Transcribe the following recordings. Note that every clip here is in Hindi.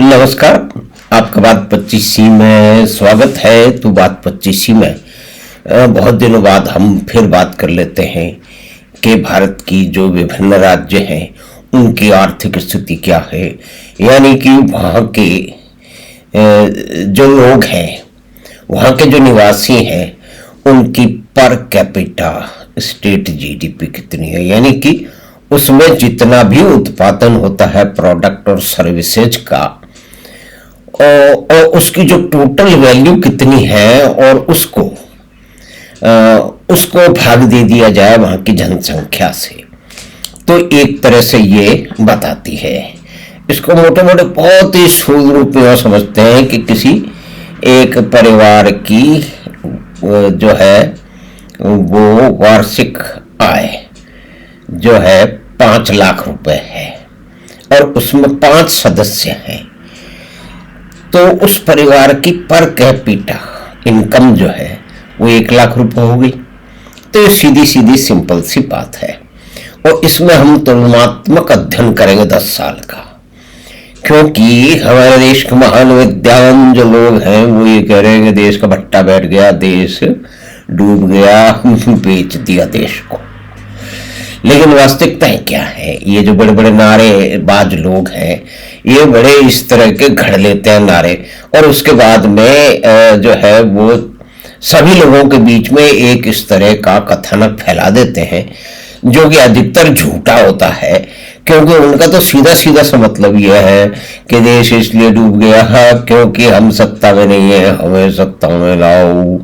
नमस्कार। आपका बात 25सी में स्वागत है। तो बात 25सी में बहुत दिनों बाद हम फिर बात कर लेते हैं कि भारत की जो विभिन्न राज्य हैं उनकी आर्थिक स्थिति क्या है, यानी कि वहाँ के जो लोग हैं, वहाँ के जो निवासी हैं, उनकी पर कैपिटा स्टेट जीडीपी कितनी है, यानी कि उसमें जितना भी उत्पादन होता है प्रोडक्ट और सर्विसेज का, और उसकी जो टोटल वैल्यू कितनी है, और उसको भाग दे दिया जाए वहाँ की जनसंख्या से, तो एक तरह से ये बताती है। इसको मोटे मोटे बहुत ही स्थूल रूप में समझते हैं कि किसी एक परिवार की जो है वो वार्षिक आय जो है 5 लाख रुपए है और उसमें 5 सदस्य हैं, तो उस परिवार की पर कैपिटा इनकम जो है वो 1 लाख रुपए हो गई। तो ये सीधी सीधी सिंपल सी बात है। और इसमें हम तुलनात्मक अध्ययन करेंगे 10 साल का, क्योंकि हमारे देश के महान विद्वान जो लोग हैं वो ये कह रहे हैं कि देश का भट्टा बैठ गया, देश डूब गया, बेच दिया देश को। लेकिन वास्तविकता क्या है? ये जो बड़े बड़े नारेबाज लोग हैं, ये बड़े इस तरह के घड़ लेते हैं नारे, और उसके बाद में जो है वो सभी लोगों के बीच में एक इस तरह का कथनक फैला देते हैं जो कि अधिकतर झूठा होता है, क्योंकि उनका तो सीधा सीधा सा मतलब यह है कि देश इसलिए डूब गया है क्योंकि हम सत्ता में नहीं है, हमें सत्ता में लाओ,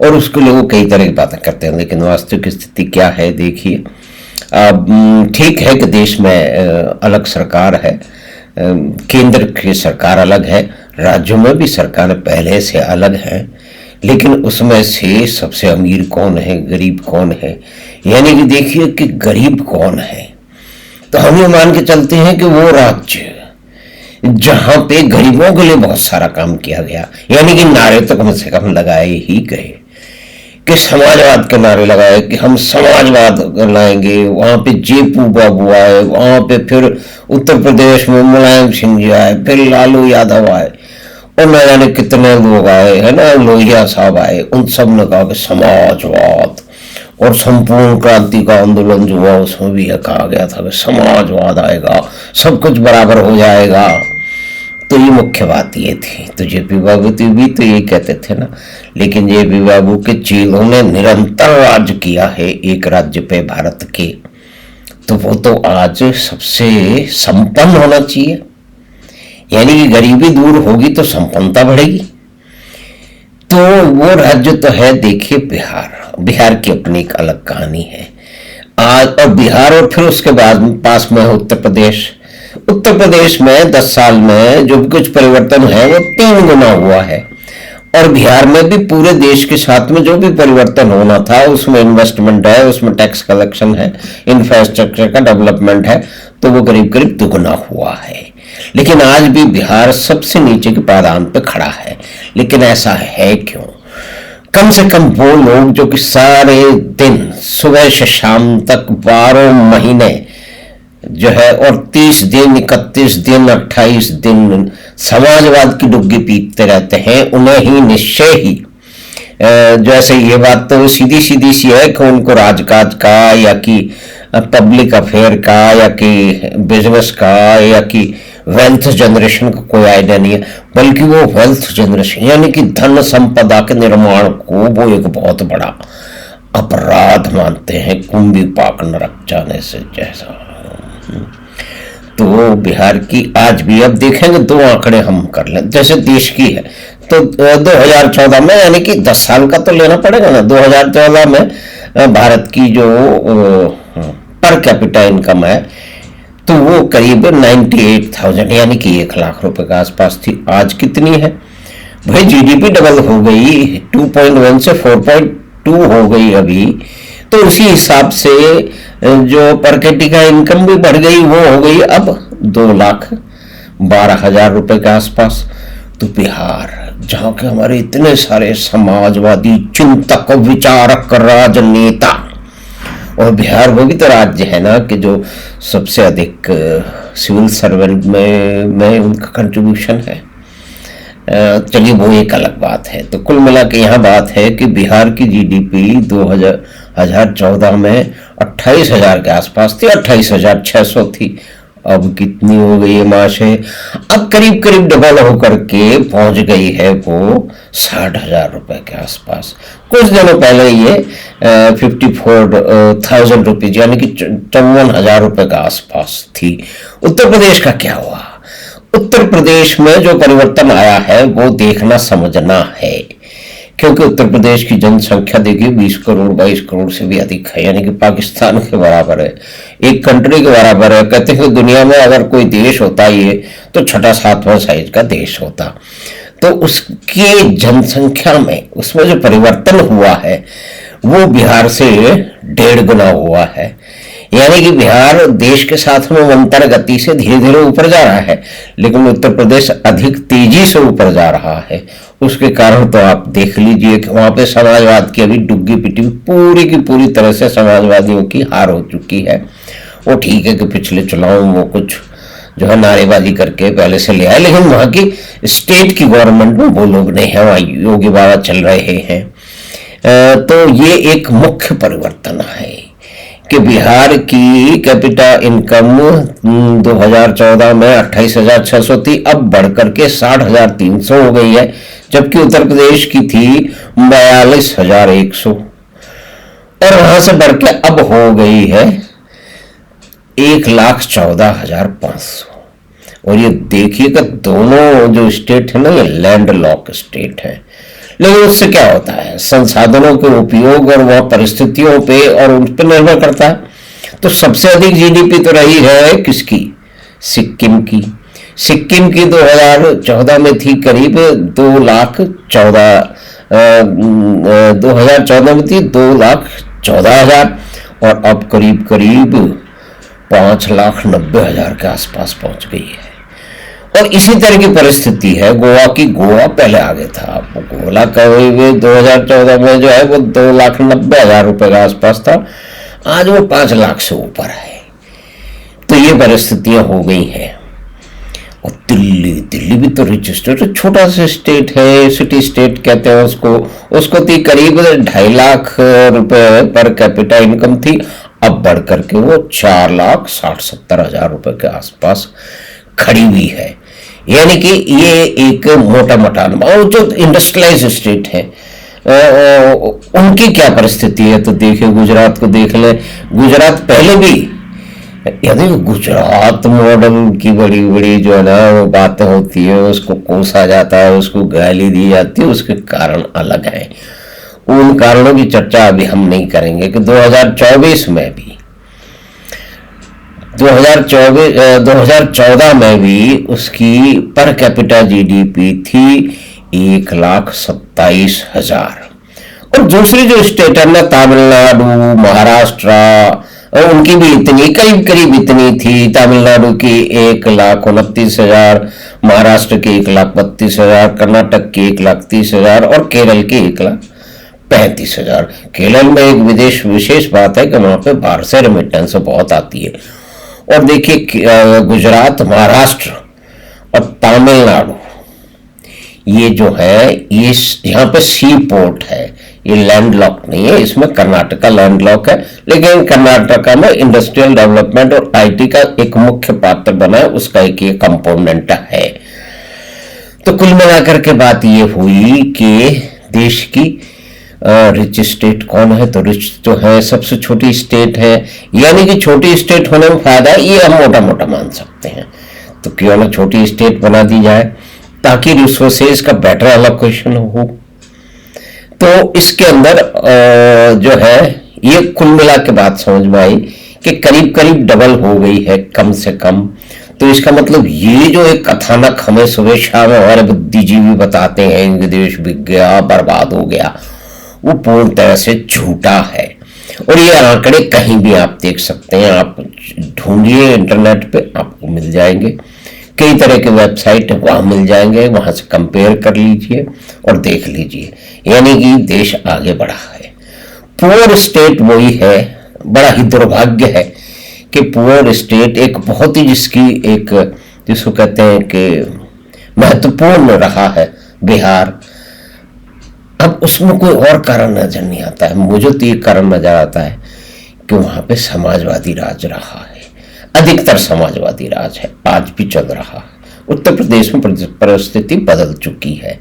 और उसके लिए वो कई तरह की बातें करते हैं। लेकिन वास्तविक स्थिति क्या है देखिए। ठीक है कि देश में अलग सरकार है, केंद्र की सरकार अलग है, राज्यों में भी सरकार पहले से अलग है, लेकिन उसमें से सबसे अमीर कौन है, गरीब कौन है, यानी कि देखिए कि गरीब कौन है। तो हम ये मान के चलते हैं कि वो राज्य जहां पे गरीबों के लिए बहुत सारा काम किया गया, यानी कि नारे तो कम से कम लगाए ही गए कि समाजवाद के नारे लगाए कि हम समाजवाद लाएंगे, वहां पे जेपू बाबू आए, वहां पे फिर उत्तर प्रदेश में मुलायम सिंह जी आए, फिर लालू यादव आए, और न जाने कितने लोग आए, है ना, लोहिया साहब आए। उन सब ने कहा कि समाजवाद, और संपूर्ण क्रांति का आंदोलन जो हुआ उसमें भी यह कहा गया था कि समाजवाद आएगा, सब कुछ बराबर हो जाएगा। तो ये मुख्य बात ये थी। तो जेपी बाबू भी तो ये कहते थे ना, लेकिन जेपी बाबू के चेलों ने निरंतर राज किया है एक राज्य पे भारत के, तो वो तो आज सबसे संपन्न होना चाहिए, यानी कि गरीबी दूर होगी तो संपन्नता बढ़ेगी। तो वो राज्य तो है देखिए बिहार। बिहार की अपनी एक अलग कहानी है आज, और बिहार, और फिर उसके बाद पास में है उत्तर प्रदेश। उत्तर प्रदेश में 10 साल में जो भी कुछ परिवर्तन है वो 3 गुना हुआ है, और बिहार में भी पूरे देश के साथ में जो भी परिवर्तन होना था, उसमें इन्वेस्टमेंट है, उसमें टैक्स कलेक्शन है, इंफ्रास्ट्रक्चर का डेवलपमेंट है, तो वो करीब करीब 2 गुना हुआ है। लेकिन आज भी बिहार सबसे नीचे के पायदान पे खड़ा है। लेकिन ऐसा है क्यों? कम से कम वो लोग जो कि सारे दिन सुबह से शाम तक 12 महीने जो है, और 30 दिन, 31 दिन, 28 दिन समाजवाद की डुग्गी पीटते रहते हैं, उन्हें ही निश्चय ही जैसे ये बात तो सीधी सीधी सी है कि उनको राजकाज का, या कि पब्लिक अफेयर का, या कि बिजनेस का, या कि वेल्थ जनरेशन का कोई आइडिया नहीं है, बल्कि वो वेल्थ जनरेशन यानी कि धन संपदा के निर्माण को वो एक बहुत बड़ा अपराध मानते हैं, कुंभी पाक नरक जाने से जैसा। तो बिहार की आज भी, अब देखेंगे 2 आंकड़े हम कर लें, जैसे देश की है तो 2014 में, यानी कि 10 साल का तो लेना पड़ेगा ना, 2014 में भारत की जो पर कैपिटा इनकम है तो वो करीब 98,000 यानी कि 1 लाख रुपए के आसपास थी। आज कितनी है भाई? जीडीपी डबल हो गई, 2.1 से 4.2 हो गई अभी। तो उसी हिसाब से जो पर कैपिटा इनकम भी बढ़ गई, वो हो गई अब 2,12,000 रुपए के आसपास। तो बिहार, जहाँ के हमारे इतने सारे समाजवादी चिंतक, विचारक, राजनेता, और बिहार वो भी तो राज्य है ना कि जो सबसे अधिक सिविल सर्वेंट में उनका कंट्रीब्यूशन है। चलिए वो एक अलग बात है। तो कुल मिला के यहाँ बात है कि बिहार की जीडीपी 2014 में 28,000 के आसपास थी, 28,600 थी। अब कितनी हो गई है माशे, अब करीब करीब डबल होकर के पहुंच गई है वो 60,000 रुपए के आसपास। कुछ दिनों पहले ये 54,000 रुपीज यानी कि 54,000 रुपए के आसपास थी। उत्तर प्रदेश का क्या हुआ? उत्तर प्रदेश में जो परिवर्तन आया है वो देखना समझना है, क्योंकि उत्तर प्रदेश की जनसंख्या देखिए 20 करोड़ 22 करोड़ से भी अधिक है, यानी कि पाकिस्तान के बराबर है, एक कंट्री के बराबर है। कहते हैं कि दुनिया में अगर कोई देश होता ये तो छठा सातवां साइज का देश होता। तो उसके जनसंख्या में उसमें जो परिवर्तन हुआ है वो बिहार से 1.5 गुना हुआ है। यानी कि बिहार देश के साथ में मंतर गति से धीरे धीरे ऊपर जा रहा है, लेकिन उत्तर प्रदेश अधिक तेजी से ऊपर जा रहा है। उसके कारण तो आप देख लीजिए कि वहां पे समाजवाद की अभी डुग्गी पिटी पूरी की पूरी तरह से समाजवादियों की हार हो चुकी है। वो ठीक है कि पिछले चुनाव में वो कुछ जो है नारेबाजी करके पहले से ले आए, लेकिन वहां की स्टेट की गवर्नमेंट में वो लोग नहीं है, वहां योगी बाबा चल रहे हैं। तो ये एक मुख्य परिवर्तन है कि बिहार की कैपिटा इनकम 2014 में 28,600 थी, अब बढ़कर के 60,300 हो गई है, जबकि उत्तर प्रदेश की थी 42,100 और वहां से बढ़ के अब हो गई है 1,14,500। और ये देखिएगा दोनों जो स्टेट है ना ये लैंड लॉक स्टेट है, लेकिन उससे क्या होता है संसाधनों के उपयोग और वह परिस्थितियों पे और उन पर निर्भर करता है। तो सबसे अधिक जीडीपी तो रही है किसकी? सिक्किम की। सिक्किम की 2014 में थी करीब 2014 में थी 2,14,000 और अब करीब करीब 5,90,000 के आसपास पहुंच गई है। और इसी तरह की परिस्थिति है गोवा की। गोवा पहले आगे था, आपको गोला कभी 2014 में जो है वो 2,90,000 रुपए के आसपास था, आज वो 5 लाख से ऊपर है। तो ये परिस्थितियां हो गई हैं। और दिल्ली भी तो रिच स्टेट है, छोटा सा स्टेट है, सिटी स्टेट कहते हैं उसको थी करीब 2.5 लाख रुपए पर कैपिटा इनकम थी, अब बढ़ करके वो 4,60,70,000 रुपए के आसपास खड़ी हुई है। यानी कि ये एक मोटा मोटा और जो इंडस्ट्रियलाइज स्टेट है उनकी क्या परिस्थिति है तो देखिए गुजरात को देख ले। गुजरात पहले भी यदि गुजरात मॉडल की बड़ी बड़ी जो है ना वो बातें होती है, उसको कोसा जाता है, उसको गाली दी जाती है, उसके कारण अलग है। उन कारणों की चर्चा अभी हम नहीं करेंगे कि 2024 में भी 2014 में भी उसकी पर कैपिटा जीडीपी थी 1,27,000। और दूसरी जो स्टेट है ना तमिलनाडु महाराष्ट्र उनकी भी इतनी करीब इतनी थी। तमिलनाडु की 1,29,000, महाराष्ट्र की 1,32,000, कर्नाटक की 1,30,000 और केरल की 1,35,000। केरल में एक विशेष बात है कि वहां पे बाहर से रेमिटेंस बहुत आती है। और देखिए गुजरात महाराष्ट्र और तमिलनाडु ये जो है ये यहाँ पे सी पोर्ट है, ये लैंड लॉक नहीं है। इसमें कर्नाटका लैंड लॉक है, लेकिन कर्नाटका में इंडस्ट्रियल डेवलपमेंट और आईटी का एक मुख्य पात्र बना है, उसका एक ये कंपोनेंट है। तो कुल मिलाकर के बात ये हुई कि देश की रिच स्टेट कौन है तो रिच तो है सबसे छोटी स्टेट है, यानी कि छोटी स्टेट होने में फायदा है ये हम मोटा मोटा मान सकते हैं। तो क्यों ना छोटी स्टेट बना दी जाए ताकि रिसोर्सेज का बेटर एलोकेशन हो। तो इसके अंदर जो है ये कुल मिला के बात समझ में आई कि करीब करीब डबल हो गई है कम से कम। तो इसका मतलब ये जो एक कथानक हमें सुबह शाम हमारे बुद्धिजीवी बताते हैं कि देश बिक गया बर्बाद हो गया, वो पूर्ण तरह से झूठा है। और ये आंकड़े कहीं भी आप देख सकते हैं, आप ढूंढिए इंटरनेट पे आपको मिल जाएंगे, कई तरह के वेबसाइट वहां मिल जाएंगे, वहां से कंपेयर कर लीजिए और देख लीजिए। यानी कि देश आगे बढ़ा है। पुअर स्टेट वही है बड़ा ही दुर्भाग्य है कि पुअर स्टेट एक बहुत ही जिसको कहते हैं कि महत्वपूर्ण रहा है बिहार, अब उसमें कोई और कारण नजर नहीं आता है। मुझे तो ये कारण नजर आता है कि वहां पे समाजवादी राज रहा है, अधिकतर समाजवादी राज है, आज भी चल रहा है। उत्तर प्रदेश में परिस्थिति बदल चुकी है।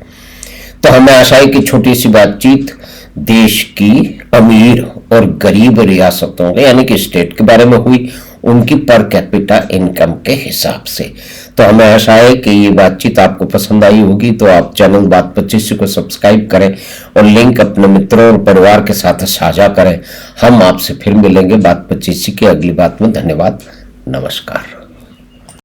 तो हमें आशा है कि छोटी सी बातचीत देश की अमीर और गरीब रियासतों के यानी कि स्टेट के बारे में हुई, उनकी पर कैपिटा इनकम के हिसाब से। तो हमें आशा है कि ये बातचीत आपको पसंद आई होगी। तो आप चैनल बात 25 को सब्सक्राइब करें और लिंक अपने मित्रों और परिवार के साथ साझा करें। हम आपसे फिर मिलेंगे बात 25 की अगली बात में। धन्यवाद, नमस्कार।